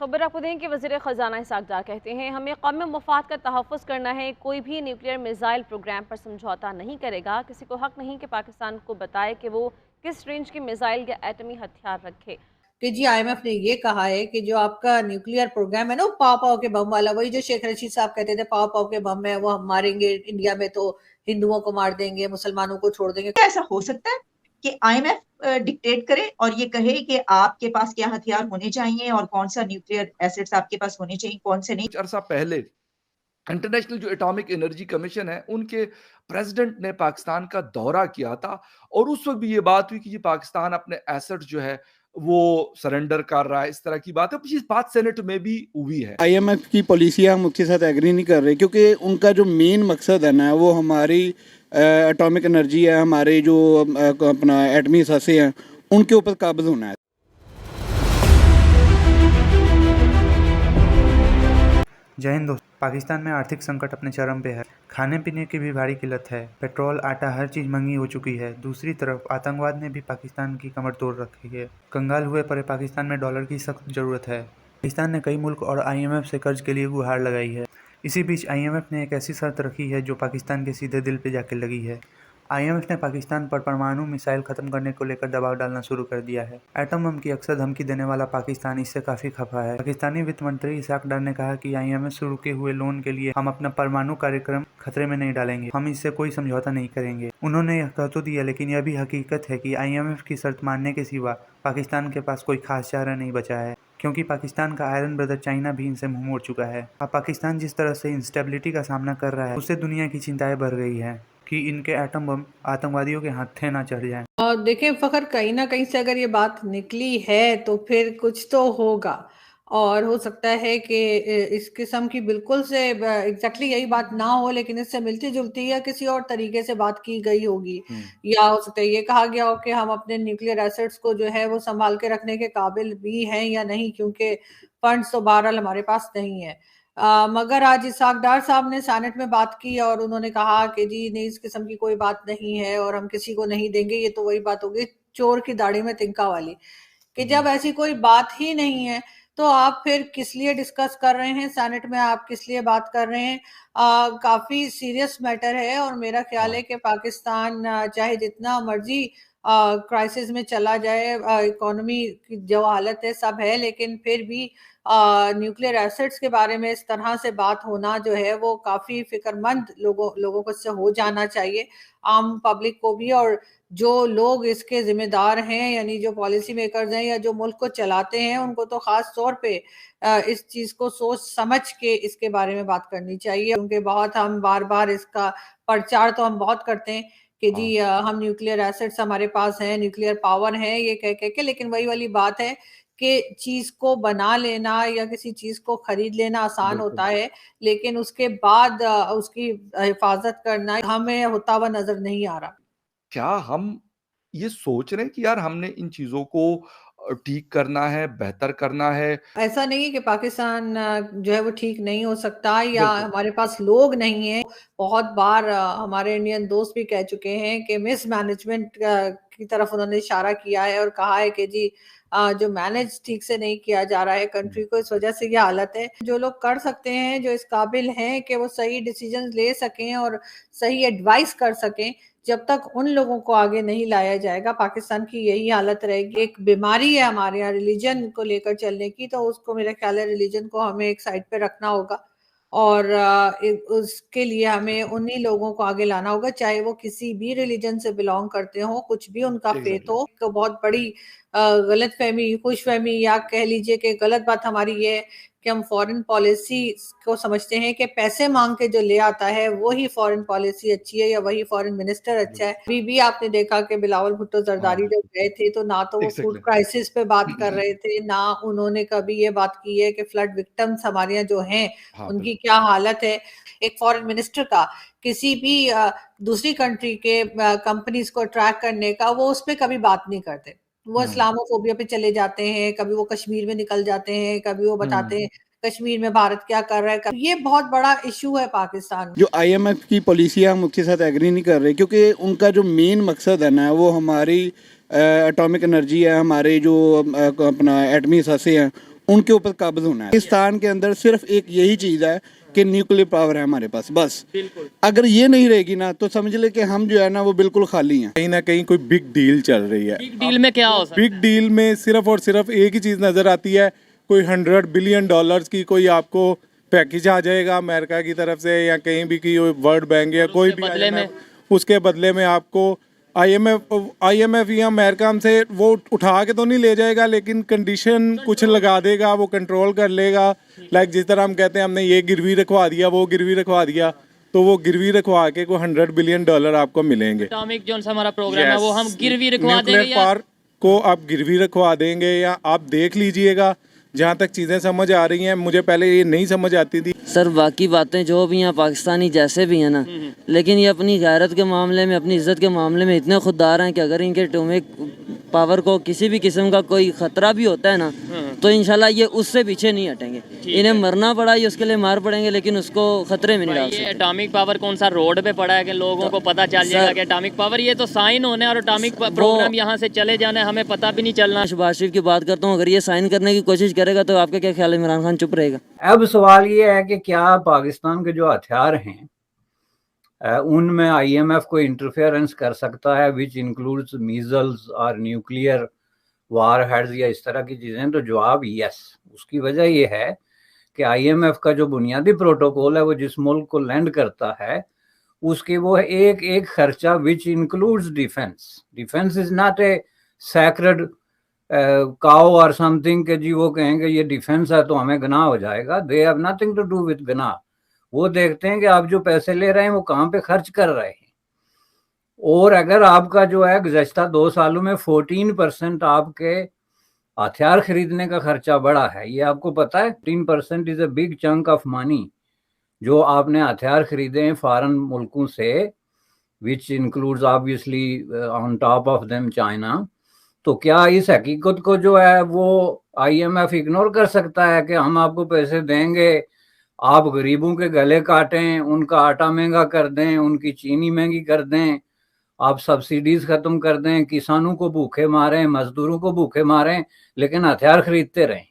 खबर आपको दें कि वज़ीर ख़जाना इसहाक़ डार कहते हैं हमें कौमी मफाद का तहफ़्फ़ुज़ करना है, कोई भी न्यूक्लियर मिसाइल प्रोग्राम पर समझौता नहीं करेगा। किसी को हक नहीं कि पाकिस्तान को बताए कि वो किस रेंज की मिसाइल या एटमी हथियार रखे। कि जी आईएमएफ ने ये कहा है कि जो आपका न्यूक्लियर प्रोग्राम है ना, वो पाव पाव के बम वाला, वही जो शेख रशीद साहब कहते थे पाव पाव के बम है, वो हम मारेंगे इंडिया में तो हिंदुओं को मार देंगे, मुसलमानों को छोड़ देंगे। क्या ऐसा हो सकता है कि आईएमएफ डिक्टेट करे और ये कहे कि आपके पास क्या हथियार होने चाहिए और कौन सा न्यूक्लियर एसेट्स आपके पास होने चाहिए, कौन से नहीं? कुछ अरसा पहले इंटरनेशनल जो एटॉमिक एनर्जी कमीशन है, उनके प्रेसिडेंट ने पाकिस्तान का दौरा किया था और उस वक़्त भी ये बात हुई कि जी पाकिस्तान अपने एसेट जो है वो सरेंडर कर रहा है, इस तरह की बात है। ये बात सेनेट में भी हुई है। आईएमएफ की पॉलिसियाँ हम उसके साथ एग्री नहीं कर रहे, क्योंकि उनका जो मेन मकसद है ना, वो हमारी एटॉमिक एनर्जी है, हमारे जो अपना एटमी असासे हैं, उनके ऊपर काबिज़ होना है। जय हिंद दोस्तों। पाकिस्तान में आर्थिक संकट अपने चरम पे है। खाने पीने की भी भारी किल्लत है। पेट्रोल, आटा, हर चीज़ महंगी हो चुकी है। दूसरी तरफ आतंकवाद ने भी पाकिस्तान की कमर तोड़ रखी है। कंगाल हुए पड़े पाकिस्तान में डॉलर की सख्त ज़रूरत है। पाकिस्तान ने कई मुल्क और आईएमएफ से कर्ज के लिए गुहार लगाई है। इसी बीच आईएमएफ ने एक ऐसी शर्त रखी है जो पाकिस्तान के सीधे दिल पे जाके लगी है। आईएमएफ ने पाकिस्तान पर परमाणु मिसाइल खत्म करने को लेकर दबाव डालना शुरू कर दिया है। एटम बम की अक्सर धमकी देने वाला पाकिस्तान इससे काफी खफा है। पाकिस्तानी वित्त मंत्री इसहाक डार ने कहा कि आईएमएफ से रुके हुए लोन के लिए हम अपना परमाणु कार्यक्रम खतरे में नहीं डालेंगे, हम इससे कोई समझौता नहीं करेंगे। उन्होंने यह कह तो दिया, लेकिन यह भी हकीकत है कि आईएमएफ की शर्त मानने के सिवा पाकिस्तान के पास कोई खास चारा नहीं बचा है, क्योंकि पाकिस्तान का आयरन ब्रदर चाइना भी इनसे मुंह मोड़ चुका है। अब पाकिस्तान जिस तरह से इंस्टेबिलिटी का सामना कर रहा है, उससे दुनिया की चिंताएं बढ़ गई है कि इनके एटम बम आतंकवादियों के हाथे ना चढ़ जाएं। और देखें फ़खर, कहीं ना कहीं से अगर ये बात निकली है तो फिर कुछ तो होगा, और हो सकता है कि इस किस्म की बिल्कुल से एग्जैक्टली यही बात ना हो, लेकिन इससे मिलती जुलती या किसी और तरीके से बात की गई होगी। या हो सकता है ये कहा गया हो कि हम अपने न्यूक्लियर एसेट्स को जो है वो संभाल के रखने के काबिल भी हैं या नहीं, क्योंकि फंड्स तो बहरहाल हमारे पास नहीं है। मगर आज इसहाक डार साहब ने सेनेट में बात की और उन्होंने कहा कि जी नहीं, इस किस्म की कोई बात नहीं है और हम किसी को नहीं देंगे। ये तो वही बात होगी चोर की दाढ़ी में तिनका वाली, कि जब ऐसी कोई बात ही नहीं है तो आप फिर किस लिए डिस्कस कर रहे हैं सेनेट में, आप किस लिए बात कर रहे हैं। काफी सीरियस मैटर है और मेरा ख्याल है कि पाकिस्तान चाहे जितना मर्जी क्राइसिस में चला जाए, इकोनॉमी की जो हालत है सब है, लेकिन फिर भी न्यूक्लियर एसेट्स के बारे में इस तरह से बात होना जो है वो काफी फिक्रमंद लोगों को इससे हो जाना चाहिए, आम पब्लिक को भी। और जो लोग इसके जिम्मेदार हैं, यानी जो पॉलिसी मेकर्स हैं या जो मुल्क को चलाते हैं, उनको तो खास तौर पे इस चीज को सोच समझ के इसके बारे में बात करनी चाहिए। क्योंकि बहुत हम बार बार इसका प्रचार तो हम बहुत करते हैं कि जी हम न्यूक्लियर एसेट्स हमारे पास हैं, न्यूक्लियर पावर है, ये कह के, लेकिन वही वाली बात है कि चीज को बना लेना या किसी चीज को खरीद लेना आसान होता है, लेकिन उसके बाद उसकी हिफाजत करना हमें होता हुआ नजर नहीं आ रहा। क्या हम ये सोच रहे हैं कि यार हमने इन चीज़ों को ठीक करना है, बेहतर करना है? ऐसा नहीं है कि पाकिस्तान जो है वो ठीक नहीं हो सकता या बिल्कुल। हमारे पास लोग नहीं है। बहुत बार हमारे इंडियन दोस्त भी कह चुके हैं कि मिसमैनेजमेंट की तरफ उन्होंने इशारा किया है और कहा है कि जी जो मैनेज ठीक से नहीं किया जा रहा है कंट्री को, इस वजह से ये हालत है। जो लोग कर सकते हैं, जो इस काबिल हैं कि वो सही डिसीजन ले सकें और सही एडवाइस कर सकें, जब तक उन लोगों को आगे नहीं लाया जाएगा पाकिस्तान की यही हालत रहेगी। एक बीमारी है हमारे यहाँ रिलीजन को लेकर चलने की, तो उसको मेरा ख्याल है रिलीजन को हमें एक साइड पे रखना होगा और उसके लिए हमें उन्हीं लोगों को आगे लाना होगा, चाहे वो किसी भी रिलीजन से बिलोंग करते हो, कुछ भी उनका फेथ हो। तो बहुत बड़ी गलत फहमी, खुश फहमी या कह लीजिए कि गलत बात हमारी ये है कि हम फॉरेन पॉलिसी को समझते हैं कि पैसे मांग के जो ले आता है वही फॉरेन पॉलिसी अच्छी है या वही फॉरेन मिनिस्टर अच्छा है। अभी भी आपने देखा कि बिलावल भुट्टो जरदारी जब गए थे तो ना तो वो फूड क्राइसिस पे बात कर रहे थे, ना उन्होंने कभी ये बात की है कि फ्लड विक्टिम्स हमारे यहाँ जो हैं उनकी क्या हालत है। एक फॉरेन मिनिस्टर का किसी भी दूसरी कंट्री के कंपनीज को अट्रैक्ट करने का, वो उस पर कभी बात नहीं करते। वो इस्लामोफोबिया पे चले जाते हैं, कभी वो कश्मीर में निकल जाते हैं, कभी वो बताते हैं कश्मीर में भारत क्या कर रहा है। ये बहुत बड़ा इशू है पाकिस्तान। जो आईएमएफ की पॉलिसियाँ हम उसके साथ एग्री नहीं कर रहे, क्योंकि उनका जो मेन मकसद है ना, वो हमारी एटॉमिक एनर्जी है, हमारे जो अपना एटमी असासे हैं, उनके ऊपर काबिज होना है। पाकिस्तान के अंदर सिर्फ एक यही चीज़ है कि न्यूक्लियर पावर है हमारे पास, बस। अगर ये नहीं रहेगी ना तो समझ ले कि हम जो है ना वो बिल्कुल खाली हैं। कहीं ना कहीं कोई बिग डील चल रही है। बिग डील में क्या हो सकता है? बिग डील में सिर्फ और सिर्फ एक ही चीज़ नज़र आती है, कोई $100 बिलियन की कोई आपको पैकेज आ जाएगा अमेरिका की तरफ से या कहीं भी की वर्ल्ड बैंक या कोई भी बदले में उसके बदले में आपको IMF या अमेरिका हमसे वो उठा के तो नहीं ले जाएगा, लेकिन कंडीशन कुछ लगा देगा, वो कंट्रोल कर लेगा। लाइक जिस तरह हम कहते हैं हमने ये गिरवी रखवा दिया, वो गिरवी रखवा दिया, तो वो गिरवी रखवा के कोई $100 बिलियन आपको मिलेंगे। एटॉमिक जो हमारा प्रोग्राम है वो हम गिरवी रखवा देंगे न्यूक्लियर पावर को आप गिरवी रखवा देंगे या आप देख लीजिएगा। जहाँ तक चीज़ें समझ आ रही हैं, मुझे पहले ये नहीं समझ आती थी। सर बाकी बातें जो भी हैं पाकिस्तानी जैसे भी हैं ना, लेकिन ये अपनी गैरत के मामले में, अपनी इज्जत के मामले में इतने खुददार हैं कि अगर इनके एटॉमिक पावर को किसी भी किस्म का कोई ख़तरा भी होता है ना तो इंशाल्लाह ये उससे पीछे नहीं हटेंगे। इन्हें मरना पड़ा ये उसके लिए मार पड़ेंगे, लेकिन उसको खतरे में नहीं डाल सकते। एटॉमिक पावर कौन सा रोड पे पड़ा है कि लोगों को पता चल जाएगा कि एटॉमिक पावर, ये तो साइन होने और एटॉमिक प्रोग्राम यहाँ से चले जाने हमें पता भी नहीं चलना। शहबाज शरीफ की बात करता हूँ, अगर ये साइन करने की कोशिश करेगा तो आपका क्या ख्याल है, इमरान खान चुप रहेगा? अब सवाल ये है कि क्या पाकिस्तान के जो हथियार हैं उनमें IMF को इंटरफेरेंस कर सकता है, विच इंक्लूड्स मीजल्स और न्यूक्लियर वार हेड्स या इस तरह की चीज़ें? तो जवाब यस। उसकी वजह ये है कि IMF का जो बुनियादी प्रोटोकॉल है वो जिस मुल्क को लैंड करता है उसके वो एक एक खर्चा which includes defence. Defence is not a sacred cow और समथिंग के जी वो कहेंगे ये डिफेंस है तो हमें गुनाह हो जाएगा। They have nothing to do with गुनाह। वो देखते हैं कि आप जो पैसे ले रहे हैं वो कहाँ पे खर्च कर रहे हैं। और अगर आपका जो है गुज़श्ता 2 सालों में 14% आपके हथियार खरीदने का खर्चा बढ़ा है, ये आपको पता है? 14% is a big chunk of money जो आपने हथियार खरीदे हैं फॉरेन मुल्कों से, which includes obviously on top of them China. तो क्या इस हकीकत को जो है वो IMF इग्नोर कर सकता है कि हम आपको पैसे देंगे, आप गरीबों के गले काटें, उनका आटा महंगा कर दें, उनकी चीनी महंगी कर दें, आप सब्सिडीज खत्म कर दें, किसानों को भूखे मारें, मजदूरों को भूखे मारें, लेकिन हथियार खरीदते रहें?